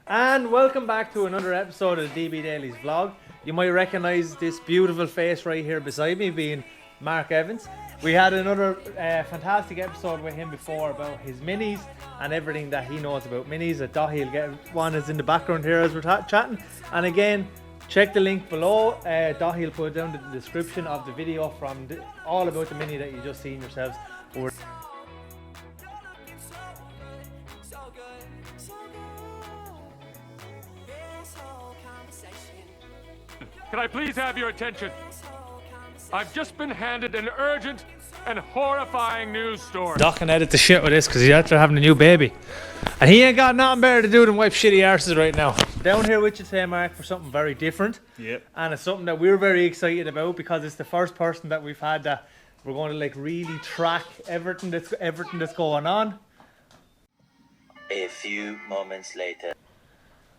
And welcome back to another episode of DB Daily's vlog. You might recognise this beautiful face right here beside me being Mark Evans. We had another fantastic episode with him before about his minis and everything that he knows about minis. That Dahi will get one is in the background here as we're chatting. And again, check the link below. Dahi will put it down in the description of the video from all about the mini that you just seen yourselves. Can I please have your attention? I've just been handed an urgent and horrifying news story. Doc can edit the shit with this because he's after having a new baby. And he ain't got nothing better to do than wipe shitty arses right now. Down here with you today, Mark, for something very different. Yep. And it's something that we're very excited about because it's the first person that we've had that we're going to like really track everything that's going on. A few moments later.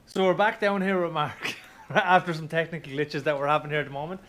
So we're back down here with Mark after some technical glitches that we're having here at the moment.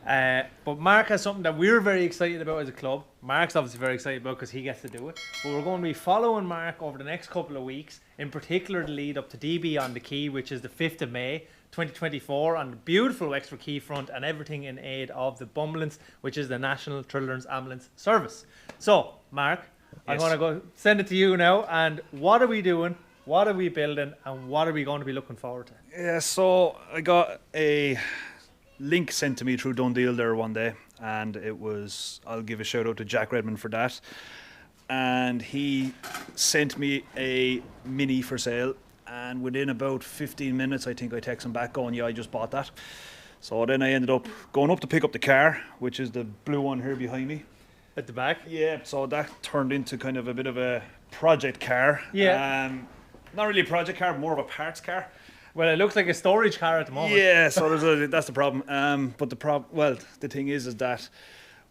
But Mark has something that we're very excited about as a club. Mark's obviously very excited about because he gets to do it. But we're going to be following Mark over the next couple of weeks, in particular the lead up to DB on the Quay, which is the 5th of May 2024, on the beautiful Wexford Quay front, and everything in aid of the Bumbulance, which is the National Children's Ambulance Service. So, Mark, yes. I'm going to go send it to you now. And what are we doing? What are we building? And what are we going to be looking forward to? Yeah, so I got a link sent to me through Done Deal there one day, and it was, I'll give a shout out to Jack Redmond for that, and he sent me a mini for sale, and within about 15 minutes I think I text him back going, yeah, I just bought that. So then I ended up going up to pick up the car, which is the blue one here behind me at the back. Yeah, so that turned into kind of a bit of a project car. Yeah. Not really a project car, more of a parts car. Well, it looks like a storage car at the moment. Yeah, so that's the problem. But the thing is that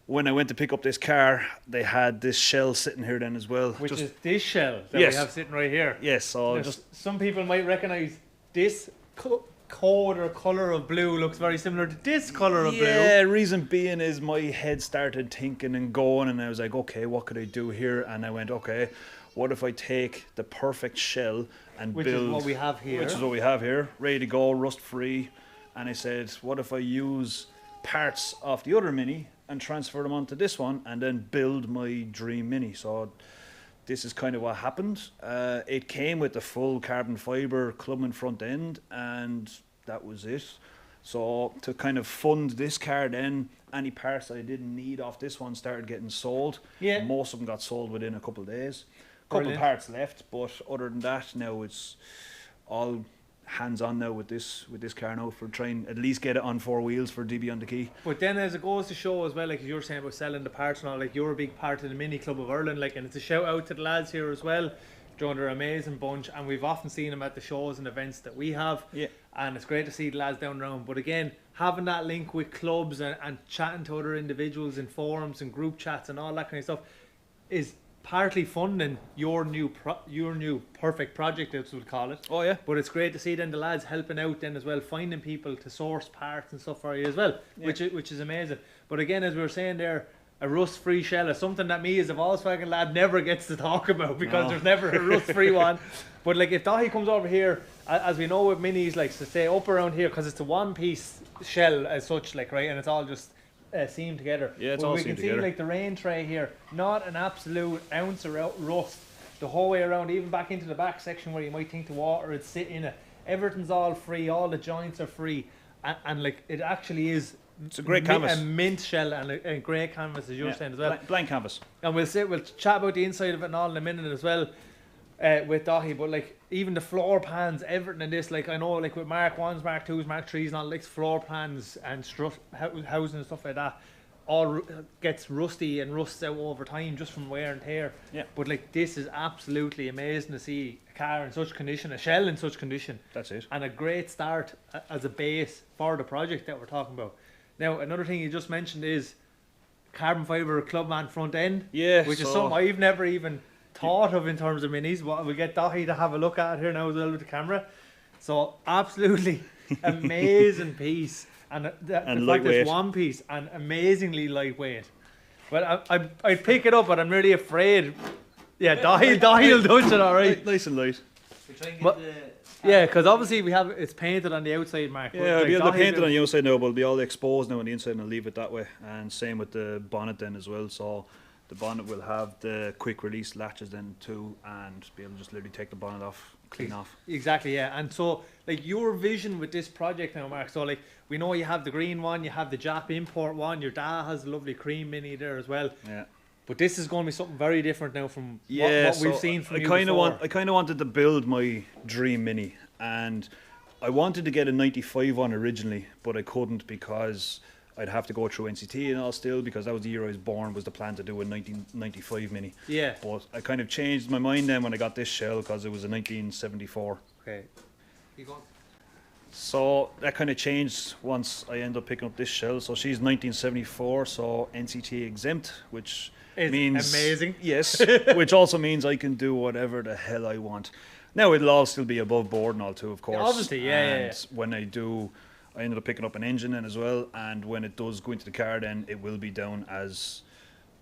when I went to pick up this car, they had this shell sitting here then as well. Which is this shell that we have sitting right here. Yes, so some people might recognise this code or colour of blue looks very similar to this colour of blue. Yeah, reason being is my head started thinking and going, and I was like, okay, what could I do here? And I went, okay, what if I take the perfect shell and build... Which is what we have here. Ready to go, rust free. And I said, what if I use parts of the other Mini and transfer them onto this one and then build my dream Mini? So this is kind of what happened. It came with the full carbon fibre clubman front end, and that was it. So to kind of fund this car then, any parts that I didn't need off this one started getting sold. Yeah. Most of them got sold within a couple of days. Couple of parts left, but other than that, now it's all hands on now with this car now for trying at least get it on 4 wheels for DB on the Quay. But then as it goes to show as well, like you were saying about selling the parts and all, like you're a big part of the Mini Club of Ireland, like, and it's a shout out to the lads here as well. John, they're an amazing bunch, and we've often seen them at the shows and events that we have. Yeah. And it's great to see the lads down around. But again, having that link with clubs and chatting to other individuals in forums and group chats and all that kind of stuff is partly funding your new perfect project, as we'll call it. Oh yeah. But it's great to see then the lads helping out then as well, finding people to source parts and stuff for you as well, yeah. which is amazing. But again, as we were saying there, a rust-free shell is something that me as a Volkswagen lad never gets to talk about because there's never a rust-free one. But like if Dahi comes over here, as we know with minis, like to stay up around here because it's a one-piece shell as such, like, right, and it's all just seamed together. Yeah, it's all seamed together. We can see like the rain tray here, not an absolute ounce of rust the whole way around, even back into the back section where you might think the water would sit in it. Everything's all free, all the joints are free, and like it actually is. It's a great canvas, a mint shell and a great canvas, as you're saying as well. Blank canvas. And we'll chat about the inside of it and all in a minute as well. With Dahi, but like even the floor plans, everything in this, like I know like with Mark 1s, Mark 2s, Mark 3s and all, like floor plans and housing and stuff like that all gets rusty and rusts out over time just from wear and tear. Yeah. But like this is absolutely amazing to see a car in such condition, a shell in such condition. That's it. And a great start as a base for the project that we're talking about. Now another thing you just mentioned is carbon fibre clubman front end. Yeah. Which is something I've never even thought of in terms of minis. We'll get Dahi to have a look at it here now as well with the camera. So absolutely amazing piece, and the fact it's one piece and amazingly lightweight. Well, I'd pick it up, but I'm really afraid. Yeah, Dahi will touch it all right. Nice and light. We try and get Yeah, because obviously it's painted on the outside, Mark. but, Yeah, like, it'll be Daithí painted built- on the outside now, but it'll be all exposed now on the inside, and I'll leave it that way. And same with the bonnet then as well. So the bonnet will have the quick release latches then too, and be able to just literally take the bonnet off, clean off. Exactly, yeah. And so, like, your vision with this project now, Mark. So, like, we know you have the green one, you have the Jap import one. Your dad has a lovely cream mini there as well. Yeah. But this is going to be something very different now from Yeah, what we've so seen from I you kind of before. I kind of wanted to build my dream mini, and I wanted to get a 95 one originally, but I couldn't because I'd have to go through NCT and all still, because that was the year I was born, was the plan to do a 1995 mini. Yeah. But I kind of changed my mind then when I got this shell, because it was a 1974. Okay. You go on. So that kind of changed once I ended up picking up this shell. So she's 1974, so NCT exempt, which It's means amazing. Yes, which also means I can do whatever the hell I want. Now it'll all still be above board and all too, of course. Obviously, yeah. And when I do, I ended up picking up an engine then as well. And when it does go into the car, then it will be down as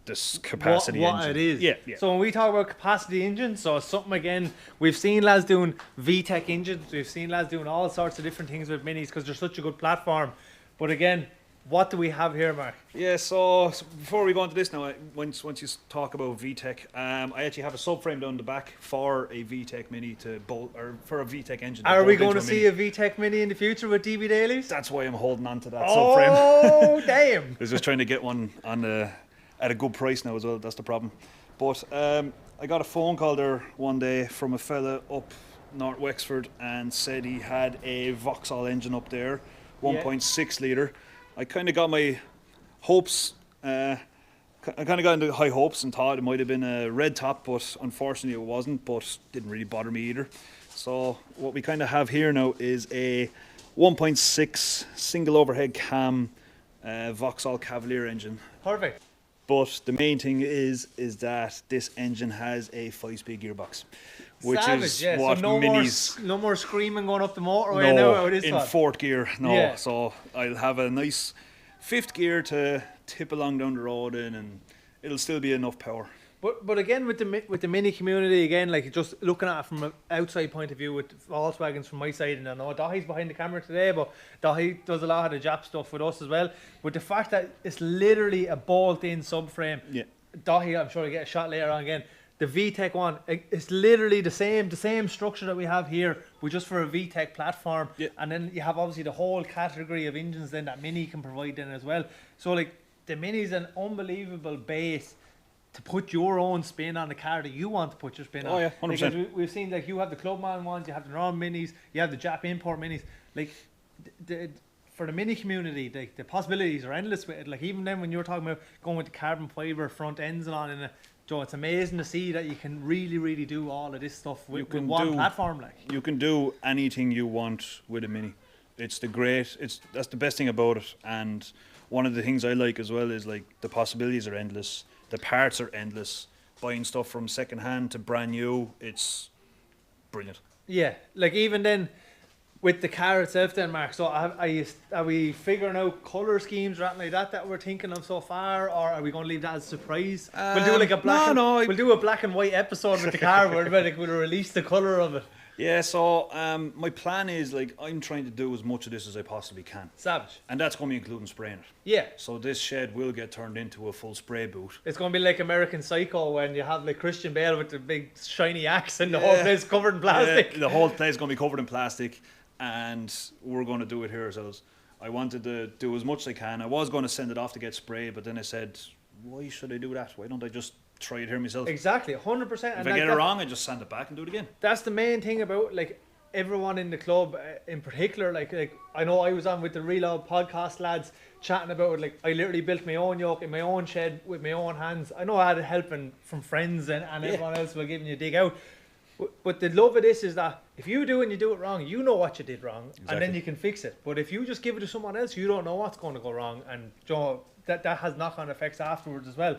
this capacity what engine. it is. Yeah, yeah. So when we talk about capacity engines, so it's something again, we've seen lads doing VTEC engines, we've seen lads doing all sorts of different things with minis because they're such a good platform. But again, what do we have here, Mark? Yeah, so before we go into this now, once you talk about VTEC, I actually have a subframe down the back for a VTEC mini to bolt, or for a VTEC engine. Are we bolt going into to see a VTEC mini in the future with DB Dailies? That's why I'm holding on to that subframe. Oh, damn. I was just trying to get one on at a good price now as well. That's the problem. But I got a phone call there one day from a fella up North Wexford and said he had a Vauxhall engine up there, 1.6 litre. I kind of got my hopes, I kind of got into high hopes and thought it might have been a red top, but unfortunately it wasn't, but didn't really bother me either. So what we kind of have here now is a 1.6 single overhead cam Vauxhall Cavalier engine. Perfect. But the main thing is that this engine has a 5-speed gearbox, which Savage, is yeah. what So no minis. no more screaming going up the motorway now out of this in one. fourth gear, no. Yeah. So I'll have a nice fifth gear to tip along down the road in, and it'll still be enough power. But again, with the mini community, again, like just looking at it from an outside point of view with Volkswagens from my side, and I know Daithí's behind the camera today, but Daithí does a lot of the Jap stuff with us as well. With the fact that it's literally a bolt-in subframe, Yeah. Daithí, I'm sure I get a shot later on again. The VTEC one, it's literally the same structure that we have here, but just for a VTEC platform. Yeah. And then you have obviously the whole category of engines then that Mini can provide then as well. So like the Mini's an unbelievable base to put your own spin on the car that you want to put your spin on. Oh, yeah, 100%. Because we've seen like you have the Clubman ones, you have the normal Minis, you have the Jap import Minis. Like for the Mini community, the possibilities are endless with it. Like even then when you were talking about going with the carbon fibre front ends and on in it, Joe, it's amazing to see that you can really do all of this stuff with one platform. Like You can do anything you want with a Mini. That's the best thing about it. And one of the things I like as well is like the possibilities are endless. The parts are endless. Buying stuff from second hand to brand new, it's brilliant. yeah, like even then with the car itself then, Mark, so are we figuring out colour schemes or anything like that we're thinking of so far, or are we going to leave that as a surprise? We'll do like a we'll do a black and white episode with the car where we'll release the colour of it. Yeah, so my plan is like I'm trying to do as much of this as I possibly can. Savage. And that's going to be including spraying it. Yeah. So this shed will get turned into a full spray boot. It's going to be like American Psycho when you have like Christian Bale with the big shiny axe and the whole place covered in plastic. Yeah, the whole place is going to be covered in plastic, and we're going to do it here ourselves. I wanted to do as much as I can. I was going to send it off to get sprayed, but then I said, why should I do that? Why don't I just try it here myself? Exactly, 100%. If I get it wrong, I just send it back and do it again. That's the main thing about like everyone in the club in particular. Like I know I was on with the Reload podcast lads chatting about it. Like I literally built my own yoke in my own shed with my own hands. I know I had help from friends and everyone else were giving you a dig out. But the love of this is that if you do and you do it wrong, you know what you did wrong, and then you can fix it. But if you just give it to someone else, you don't know what's going to go wrong, and that has knock-on effects afterwards as well.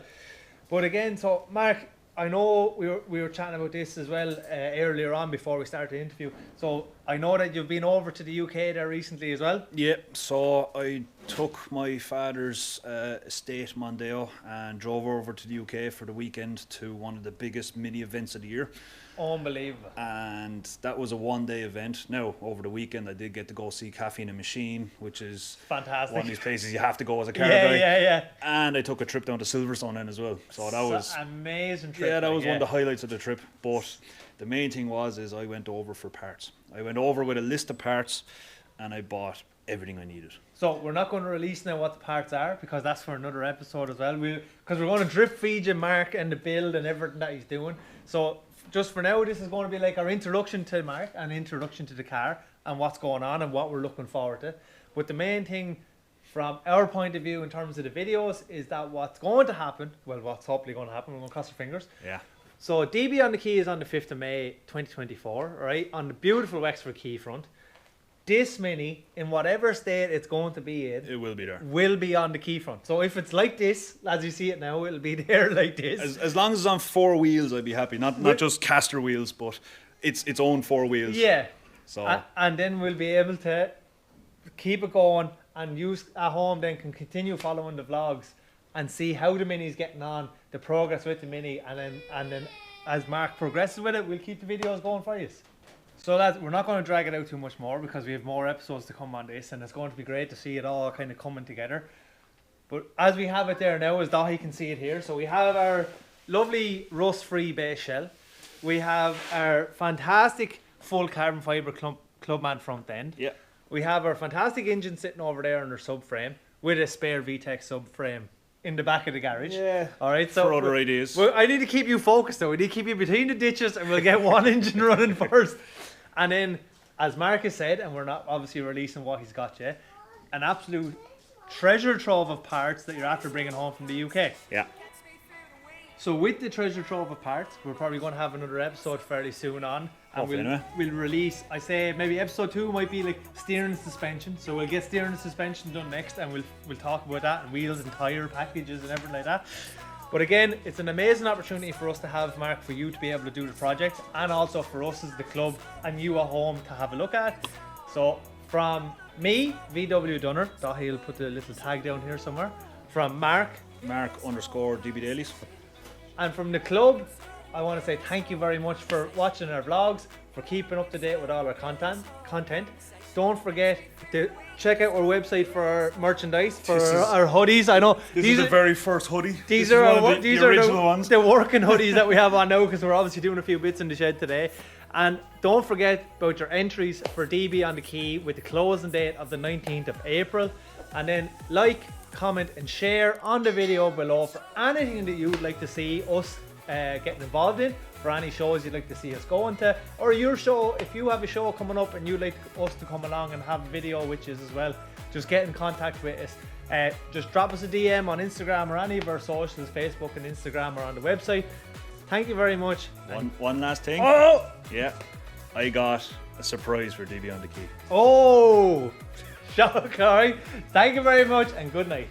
But again, so Mark, I know we were chatting about this as well earlier on before we started the interview. So I know that you've been over to the UK there recently as well. Yeah, so I took my father's estate Mondeo and drove over to the UK for the weekend to one of the biggest mini events of the year. Unbelievable. And that was a 1-day event. Now, over the weekend, I did get to go see Cafe in a Machine, which is Fantastic. one of these places you have to go as a car Yeah, guy. yeah. And I took a trip down to Silverstone then as well. So that was amazing trip. yeah, that was like, one of the highlights of the trip. But the main thing is I went over for parts. I went over with a list of parts, and I bought everything I needed. So we're not going to release now what the parts are because that's for another episode as well. Because we're going to drip feed you Mark and the build and everything that he's doing. So just for now, this is going to be like our introduction to Mark and introduction to the car and what's going on and what we're looking forward to. But the main thing from our point of view in terms of the videos is that what's going to happen, well, what's hopefully going to happen, we're going to cross our fingers. Yeah. So DB on the Quay is on the 5th of May 2024, right? On the beautiful Wexford Quay front. This Mini, in whatever state it's going to be in, It will be there. will be on the Quay front. So if it's like this, as you see it now, it'll be there like this. As long as it's on 4 wheels, I'd be happy. Not just caster wheels, but its own 4 wheels. Yeah. So And then we'll be able to keep it going and use at home then can continue following the vlogs and see how the Mini's getting on, the progress with the Mini, and then as Mark progresses with it, we'll keep the videos going for you. So lads, we're not going to drag it out too much more because we have more episodes to come on this and it's going to be great to see it all kind of coming together. But as we have it there now, as Dahi can see it here, so we have our lovely rust-free base shell. We have our fantastic full carbon fibre Clubman front end. yeah. We have our fantastic engine sitting over there on our subframe with a spare VTEC subframe in the back of the garage. Yeah. All right. So For other ideas. Well, I need to keep you focused though. We need to keep you between the ditches and we'll get one engine running first. And then, as Marcus said, and we're not obviously releasing what he's got yet, an absolute treasure trove of parts that you're after bringing home from the UK. Yeah. So with the treasure trove of parts, we're probably going to have another episode fairly soon on. And Hopefully, anyway. we'll release, I say maybe episode 2 might be like steering and suspension. So we'll get steering and suspension done next and we'll talk about that and wheels and tyre packages and everything like that. But again, it's an amazing opportunity for us to have, Mark, for you to be able to do the project and also for us as the club and you at home to have a look at. So from me, VW Dunner, Dahi will put the little tag down here somewhere. From Mark Mark_DB Dailies. and from the club, I want to say thank you very much for watching our vlogs, for keeping up to date with all our content. Don't forget to check out our website for our merchandise, for our hoodies. I know This is the very first hoodie. these This are is one our, of these the are original ones. the working hoodies that we have on now because we're obviously doing a few bits in the shed today. And don't forget about your entries for DB on the Quay with the closing date of the 19th of April. And then like, comment and share on the video below for anything that you would like to see us getting involved in, for any shows you'd like to see us going to, or your show, if you have a show coming up and you'd like us to come along and have a video with you as well, just get in contact with us. Just drop us a DM on Instagram or any of our socials, Facebook and Instagram, or on the website. Thank you very much. One last thing. Oh! Yeah. I got a surprise for DB on the Quay. Oh! Shock, alright. Thank you very much and good night.